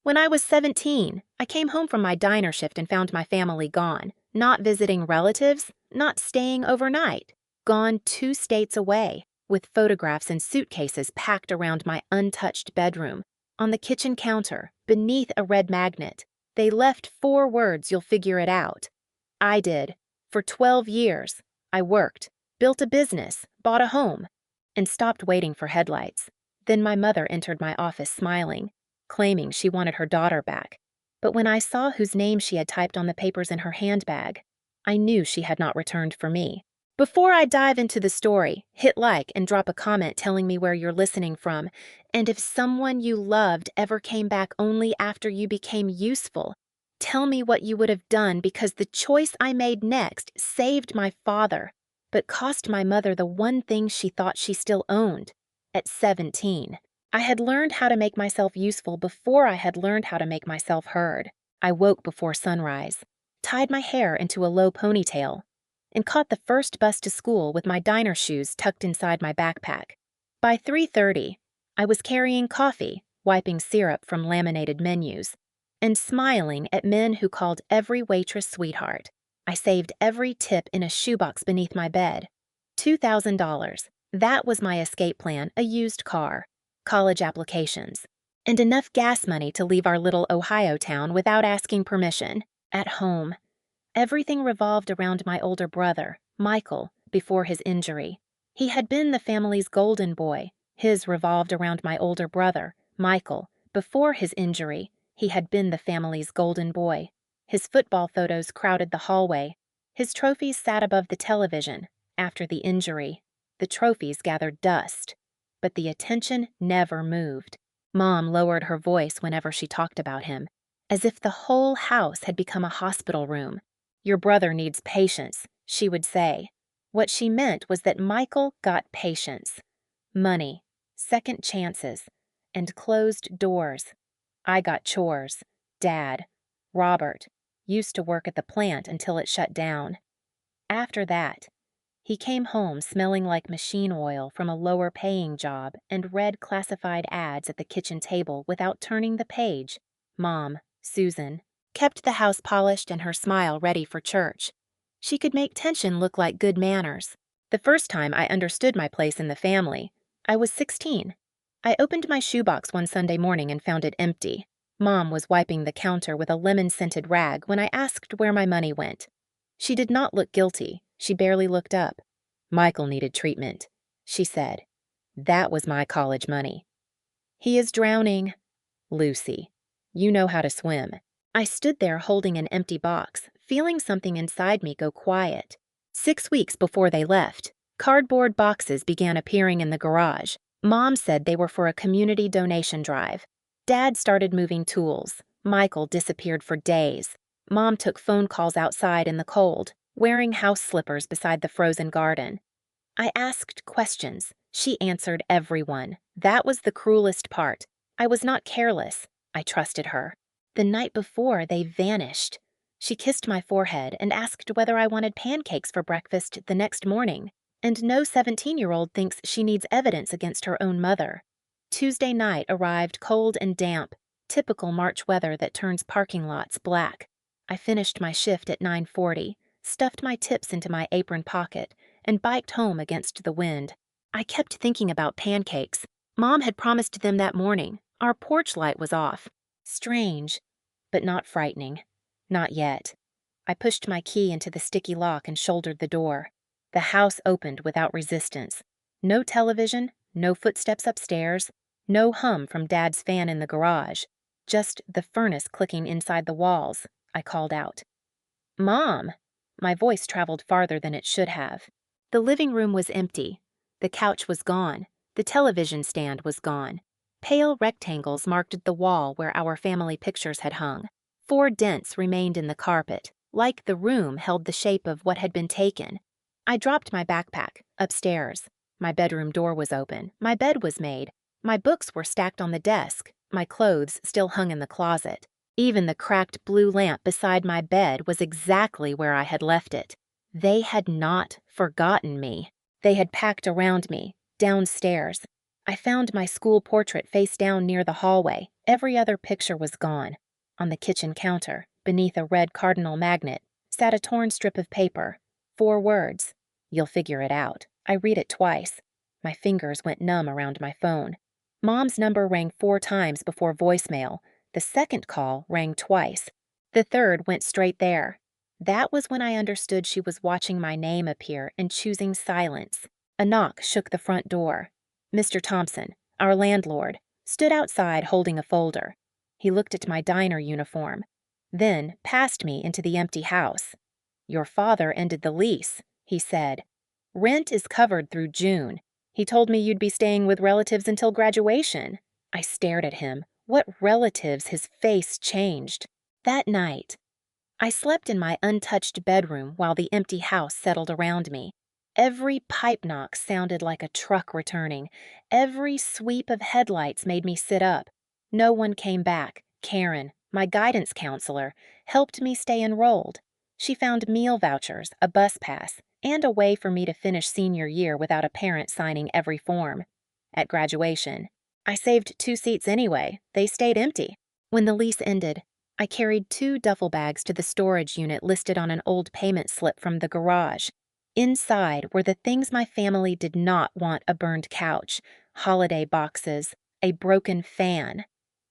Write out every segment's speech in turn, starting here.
When I was 17, I came home from my diner shift and found my family gone. Not visiting relatives, not staying overnight. Gone 2 states away, with photographs and suitcases packed around my untouched bedroom. On the kitchen counter, beneath a red magnet, they left 4 words, "You'll figure it out." I did. For 12 years, I worked, built a business, bought a home, and stopped waiting for headlights. Then my mother entered my office smiling, claiming she wanted her daughter back. But when I saw whose name she had typed on the papers in her handbag, I knew she had not returned for me. Before I dive into the story, hit like and drop a comment telling me where you're listening from, and if someone you loved ever came back only after you became useful. Tell me what you would have done, because the choice I made next saved my father, but cost my mother the one thing she thought she still owned. At 17, I had learned how to make myself useful before I had learned how to make myself heard. I woke before sunrise, tied my hair into a low ponytail, and caught the first bus to school with my diner shoes tucked inside my backpack. By 3:30, I was carrying coffee, wiping syrup from laminated menus, and smiling at men who called every waitress sweetheart. I saved every tip in a shoebox beneath my bed. $2,000. That was my escape plan: a used car, college applications, and enough gas money to leave our little Ohio town without asking permission. At home, everything revolved around my older brother, Michael, before his injury. He had been the family's golden boy. His revolved around my older brother, Michael. Before his injury, he had been the family's golden boy. His football photos crowded the hallway. His trophies sat above the television. After the injury, the trophies gathered dust, but the attention never moved. Mom lowered her voice whenever she talked about him, as if the whole house had become a hospital room. "Your brother needs patience," she would say. What she meant was that Michael got patience, money, second chances, and closed doors. I got chores. Dad, Robert, used to work at the plant until it shut down. After that, he came home smelling like machine oil from a lower-paying job and read classified ads at the kitchen table without turning the page. Mom, Susan, kept the house polished and her smile ready for church. She could make tension look like good manners. The first time I understood my place in the family, I was 16. I opened my shoebox one Sunday morning and found it empty. Mom was wiping the counter with a lemon-scented rag when I asked where my money went. She did not look guilty. She barely looked up. "Michael needed treatment," she said. "That was my college money." "He is drowning." "Lucy, you know how to swim." I stood there holding an empty box, feeling something inside me go quiet. 6 weeks before they left, cardboard boxes began appearing in the garage. Mom said they were for a community donation drive. Dad started moving tools. Michael disappeared for days. Mom took phone calls outside in the cold, wearing house slippers beside the frozen garden. I asked questions. She answered everyone. That was the cruelest part. I was not careless. I trusted her. The night before, they vanished. She kissed my forehead and asked whether I wanted pancakes for breakfast the next morning. And no 17-year-old thinks she needs evidence against her own mother. Tuesday night arrived cold and damp, typical March weather that turns parking lots black. I finished my shift at 9:40, stuffed my tips into my apron pocket, and biked home against the wind. I kept thinking about pancakes. Mom had promised them that morning. Our porch light was off. Strange, but not frightening. Not yet. I pushed my key into the sticky lock and shouldered the door. The house opened without resistance. No television, no footsteps upstairs, no hum from Dad's fan in the garage, just the furnace clicking inside the walls. I called out, "Mom!" My voice traveled farther than it should have. The living room was empty. The couch was gone. The television stand was gone. Pale rectangles marked the wall where our family pictures had hung. 4 dents remained in the carpet, like the room held the shape of what had been taken. I dropped my backpack upstairs. My bedroom door was open. My bed was made. My books were stacked on the desk. My clothes still hung in the closet. Even the cracked blue lamp beside my bed was exactly where I had left it. They had not forgotten me. They had packed around me, downstairs. I found my school portrait face down near the hallway. Every other picture was gone. On the kitchen counter, beneath a red cardinal magnet, sat a torn strip of paper. 4 words. You'll figure it out. I read it twice. My fingers went numb around my phone. Mom's number rang 4 times before voicemail. The second call rang twice. The third went straight there. That was when I understood she was watching my name appear and choosing silence. A knock shook the front door. Mr. Thompson, our landlord, stood outside holding a folder. He looked at my diner uniform, then passed me into the empty house. Your father ended the lease, he said. Rent is covered through June. He told me you'd be staying with relatives until graduation. I stared at him. What relatives? His face changed. That night, I slept in my untouched bedroom while the empty house settled around me. Every pipe knock sounded like a truck returning. Every sweep of headlights made me sit up. No one came back. Karen, my guidance counselor, helped me stay enrolled. She found meal vouchers, a bus pass, and a way for me to finish senior year without a parent signing every form. At graduation, I saved 2 seats anyway. They stayed empty. When the lease ended, I carried 2 duffel bags to the storage unit listed on an old payment slip from the garage. Inside were the things my family did not want: a burned couch, holiday boxes, a broken fan.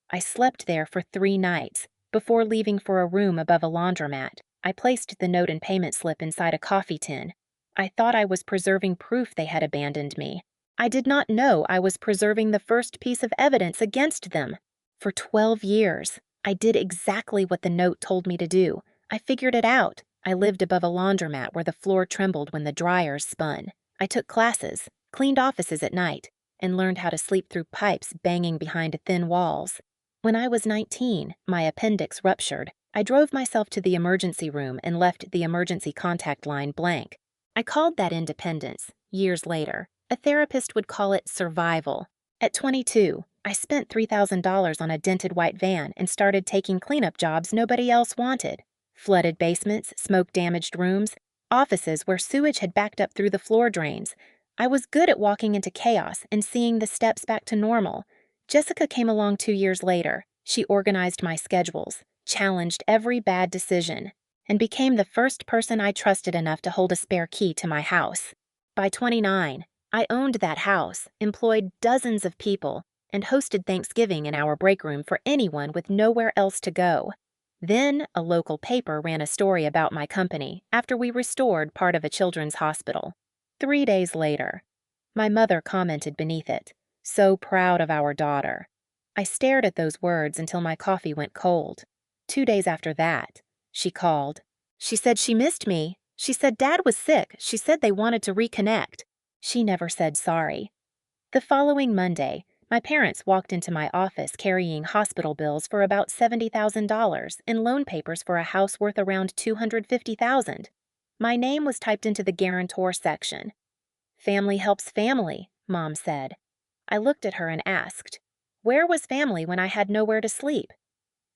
I slept there for 3 nights. Before leaving for a room above a laundromat, I placed the note and payment slip inside a coffee tin. I thought I was preserving proof they had abandoned me. I did not know I was preserving the first piece of evidence against them. For 12 years, I did exactly what the note told me to do. I figured it out. I lived above a laundromat where the floor trembled when the dryers spun. I took classes, cleaned offices at night, and learned how to sleep through pipes banging behind thin walls. When I was 19, my appendix ruptured. I drove myself to the emergency room and left the emergency contact line blank. I called that independence. Years later, a therapist would call it survival. At 22, I spent $3,000 on a dented white van and started taking cleanup jobs nobody else wanted. Flooded basements, smoke-damaged rooms, offices where sewage had backed up through the floor drains. I was good at walking into chaos and seeing the steps back to normal. Jessica came along 2 years later. She organized my schedules, challenged every bad decision, and became the first person I trusted enough to hold a spare key to my house. By 29, I owned that house, employed dozens of people, and hosted Thanksgiving in our break room for anyone with nowhere else to go. Then, a local paper ran a story about my company after we restored part of a children's hospital. 3 days later, my mother commented beneath it, "So proud of our daughter." I stared at those words until my coffee went cold. 2 days after that, she called. She said she missed me. She said Dad was sick. She said they wanted to reconnect. She never said sorry. The following Monday, my parents walked into my office carrying hospital bills for about $70,000 and loan papers for a house worth around $250,000. My name was typed into the guarantor section. "Family helps family," Mom said. I looked at her and asked, "Where was family when I had nowhere to sleep?"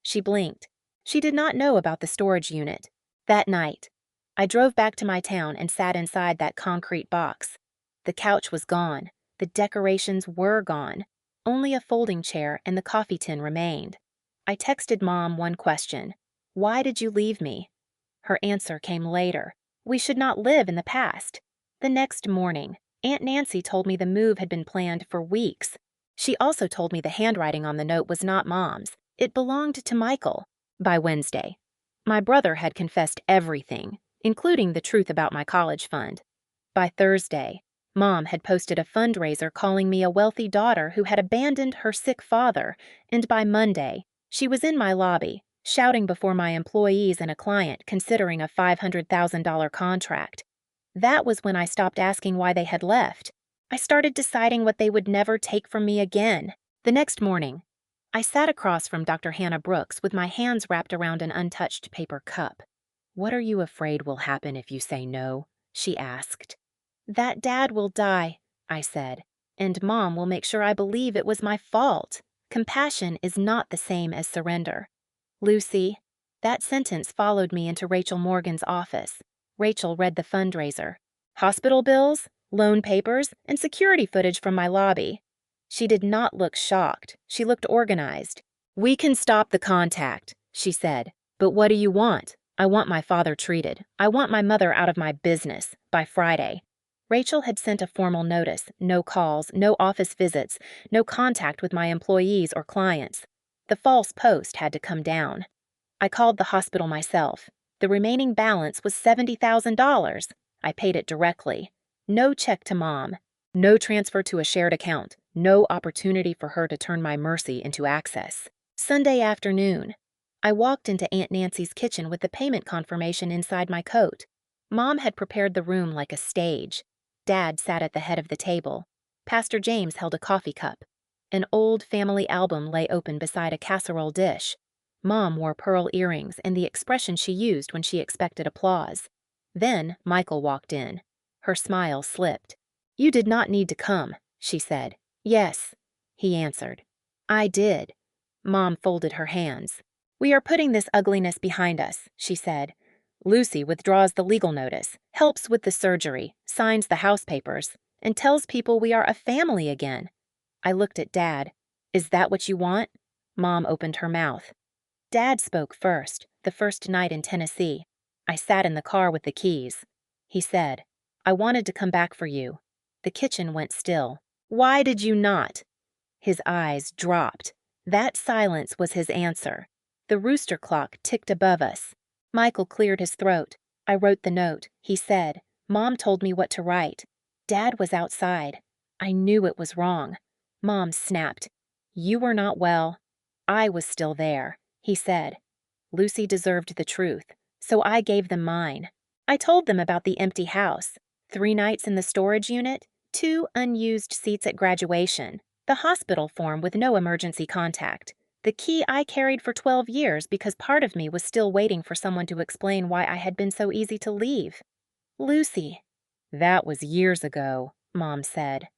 She blinked. She did not know about the storage unit. That night, I drove back to my town and sat inside that concrete box. The couch was gone. The decorations were gone. Only a folding chair and the coffee tin remained. I texted Mom one question: "Why did you leave me?" Her answer came later: "We should not live in the past." The next morning, Aunt Nancy told me the move had been planned for weeks. She also told me the handwriting on the note was not Mom's. It belonged to Michael. By Wednesday, my brother had confessed everything, including the truth about my college fund. By Thursday, Mom had posted a fundraiser calling me a wealthy daughter who had abandoned her sick father, and by Monday, she was in my lobby, shouting before my employees and a client considering a $500,000 contract. That was when I stopped asking why they had left. I started deciding what they would never take from me again. The next morning, I sat across from Dr. Hannah Brooks with my hands wrapped around an untouched paper cup. "What are you afraid will happen if you say no?" she asked. "That Dad will die," I said, "and Mom will make sure I believe it was my fault. Compassion is not the same as surrender." "Lucy," that sentence followed me into Rachel Morgan's office. Rachel read the fundraiser: hospital bills, loan papers, and security footage from my lobby. She did not look shocked. She looked organized. "We can stop the contact," she said. "But what do you want?" "I want my father treated. I want my mother out of my business by Friday." Rachel had sent a formal notice: no calls, no office visits, no contact with my employees or clients. The false post had to come down. I called the hospital myself. The remaining balance was $70,000. I paid it directly. No check to Mom. No transfer to a shared account. No opportunity for her to turn my mercy into access. Sunday afternoon. I walked into Aunt Nancy's kitchen with the payment confirmation inside my coat. Mom had prepared the room like a stage. Dad sat at the head of the table. Pastor James held a coffee cup. An old family album lay open beside a casserole dish. Mom wore pearl earrings and the expression she used when she expected applause. Then Michael walked in. Her smile slipped. "You did not need to come," she said. "Yes," he answered. "I did." Mom folded her hands. "We are putting this ugliness behind us," she said. "Lucy withdraws the legal notice, helps with the surgery, signs the house papers, and tells people we are a family again." I looked at Dad. "Is that what you want?" Mom opened her mouth. Dad spoke first, the first night in Tennessee. I sat in the car with the keys. He said, "I wanted to come back for you." The kitchen went still. "Why did you not?" His eyes dropped. That silence was his answer. The rooster clock ticked above us. Michael cleared his throat. "I wrote the note," he said. "Mom told me what to write." Dad was outside. I knew it was wrong. Mom snapped. "You were not well." I was still there. He said, "Lucy deserved the truth, so I gave them mine. I told them about the empty house, 3 nights in the storage unit, 2 unused seats at graduation, the hospital form with no emergency contact, the key I carried for 12 years because part of me was still waiting for someone to explain why I had been so easy to leave." "Lucy." "That was years ago," Mom said.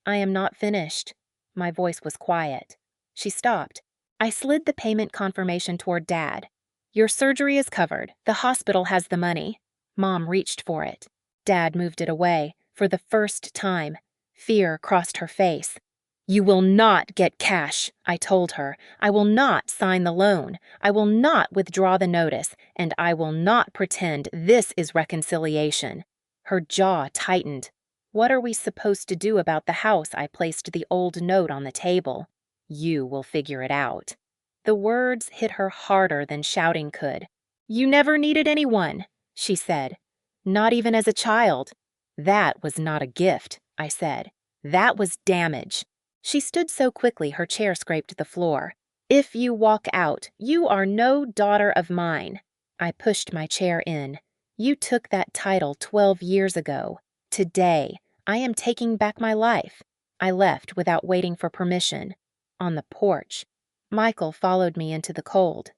"I am not finished." My voice was quiet. She stopped. I slid the payment confirmation toward Dad. "Your surgery is covered. The hospital has the money." Mom reached for it. Dad moved it away. For the first time, fear crossed her face. "You will not get cash," I told her. "I will not sign the loan. I will not withdraw the notice. And I will not pretend this is reconciliation." Her jaw tightened. "What are we supposed to do about the house?" I placed the old note on the table. "You will figure it out." The words hit her harder than shouting could. "You never needed anyone," she said. "Not even as a child." "That was not a gift," I said. "That was damage." She stood so quickly her chair scraped the floor. "If you walk out, you are no daughter of mine." I pushed my chair in. "You took that title 12 years ago. Today, I am taking back my life." I left without waiting for permission. On the porch, Michael followed me into the cold.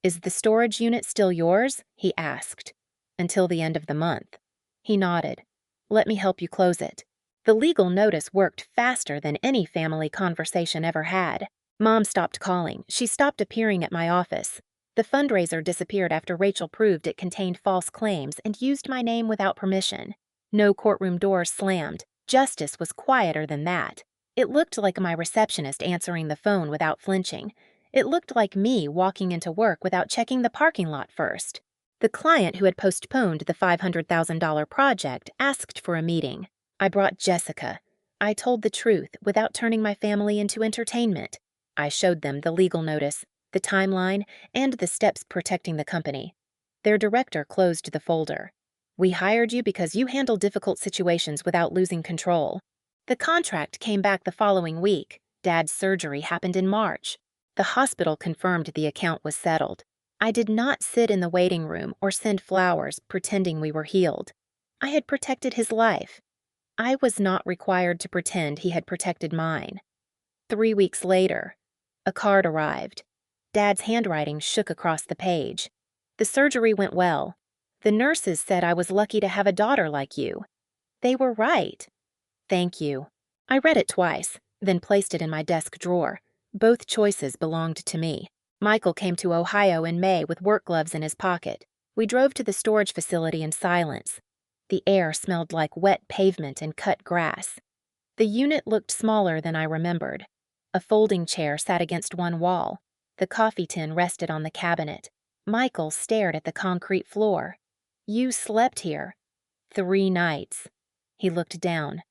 "Is the storage unit still yours?" he asked. "Until the end of the month." He nodded. "Let me help you close it." The legal notice worked faster than any family conversation ever had. Mom stopped calling. She stopped appearing at my office. The fundraiser disappeared after Rachel proved it contained false claims and used my name without permission. No courtroom doors slammed. Justice was quieter than that. It looked like my receptionist answering the phone without flinching. It looked like me walking into work without checking the parking lot first. The client who had postponed the $500,000 project asked for a meeting. I brought Jessica. I told the truth without turning my family into entertainment. I showed them the legal notice, the timeline, and the steps protecting the company. Their director closed the folder. "We hired you because you handle difficult situations without losing control." The contract came back the following week. Dad's surgery happened in March. The hospital confirmed the account was settled. I did not sit in the waiting room or send flowers pretending we were healed. I had protected his life. I was not required to pretend he had protected mine. 3 weeks later, a card arrived. Dad's handwriting shook across the page. "The surgery went well. The nurses said I was lucky to have a daughter like you. They were right. Thank you." I read it twice, then placed it in my desk drawer. Both choices belonged to me. Michael came to Ohio in May with work gloves in his pocket. We drove to the storage facility in silence. The air smelled like wet pavement and cut grass. The unit looked smaller than I remembered. A folding chair sat against one wall. The coffee tin rested on the cabinet. Michael stared at the concrete floor. "You slept here." "3 nights." He looked down.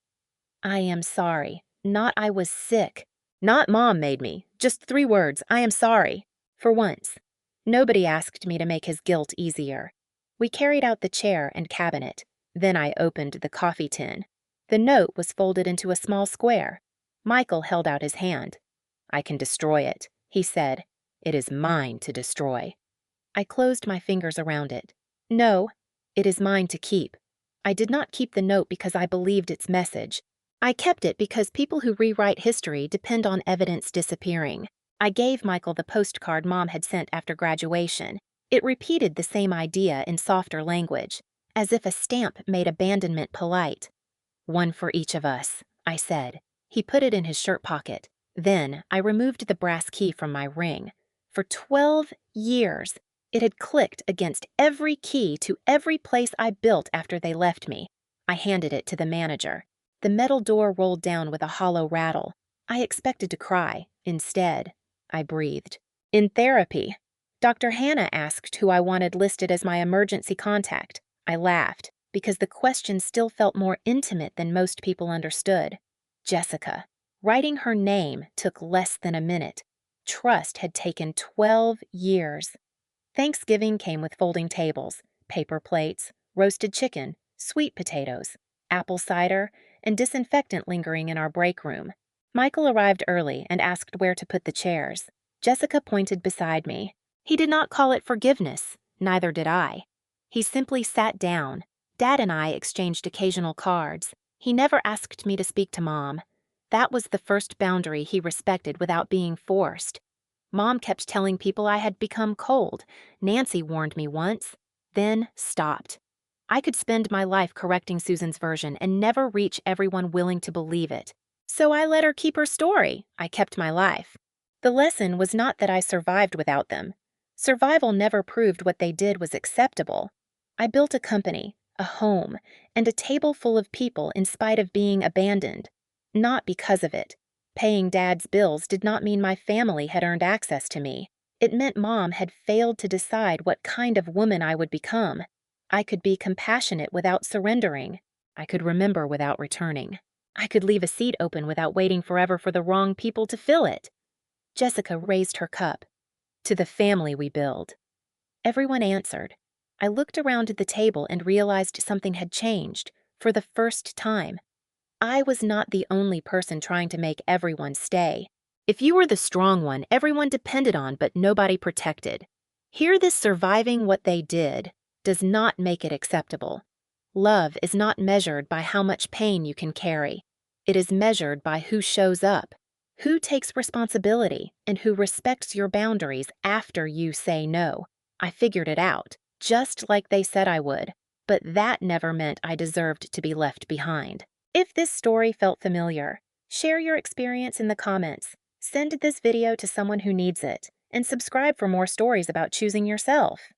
"I am sorry. Not I was sick. Not Mom made me. Just 3 words. I am sorry." For once. Nobody asked me to make his guilt easier. We carried out the chair and cabinet. Then I opened the coffee tin. The note was folded into a small square. Michael held out his hand. "I can destroy it," he said. "It is mine to destroy." I closed my fingers around it. "No, it is mine to keep." I did not keep the note because I believed its message. I kept it because people who rewrite history depend on evidence disappearing. I gave Michael the postcard Mom had sent after graduation. It repeated the same idea in softer language, as if a stamp made abandonment polite. "One for each of us," I said. He put it in his shirt pocket. Then I removed the brass key from my ring. For 12 years, it had clicked against every key to every place I built after they left me. I handed it to the manager. The metal door rolled down with a hollow rattle. I expected to cry. Instead, I breathed. "In therapy." Dr. Hannah asked who I wanted listed as my emergency contact. I laughed, because the question still felt more intimate than most people understood. Jessica. Writing her name took less than a minute. Trust had taken 12 years. Thanksgiving came with folding tables, paper plates, roasted chicken, sweet potatoes, apple cider, and disinfectant lingering in our break room. Michael arrived early and asked where to put the chairs. Jessica pointed beside me. He did not call it forgiveness, neither did I. He simply sat down. Dad and I exchanged occasional cards. He never asked me to speak to Mom. That was the first boundary he respected without being forced. Mom kept telling people I had become cold. Nancy warned me once, then stopped. I could spend my life correcting Susan's version and never reach everyone willing to believe it. So I let her keep her story. I kept my life. The lesson was not that I survived without them. Survival never proved what they did was acceptable. I built a company, a home, and a table full of people in spite of being abandoned. Not because of it. Paying Dad's bills did not mean my family had earned access to me. It meant Mom had failed to decide what kind of woman I would become. I could be compassionate without surrendering. I could remember without returning. I could leave a seat open without waiting forever for the wrong people to fill it. Jessica raised her cup. "To the family we build." Everyone answered. I looked around at the table and realized something had changed, for the first time. I was not the only person trying to make everyone stay. If you were the strong one, everyone depended on but nobody protected. Here, this surviving what they did does not make it acceptable. Love is not measured by how much pain you can carry. It is measured by who shows up, who takes responsibility, and who respects your boundaries after you say no. I figured it out, just like they said I would, but that never meant I deserved to be left behind. If this story felt familiar, share your experience in the comments, send this video to someone who needs it, and subscribe for more stories about choosing yourself.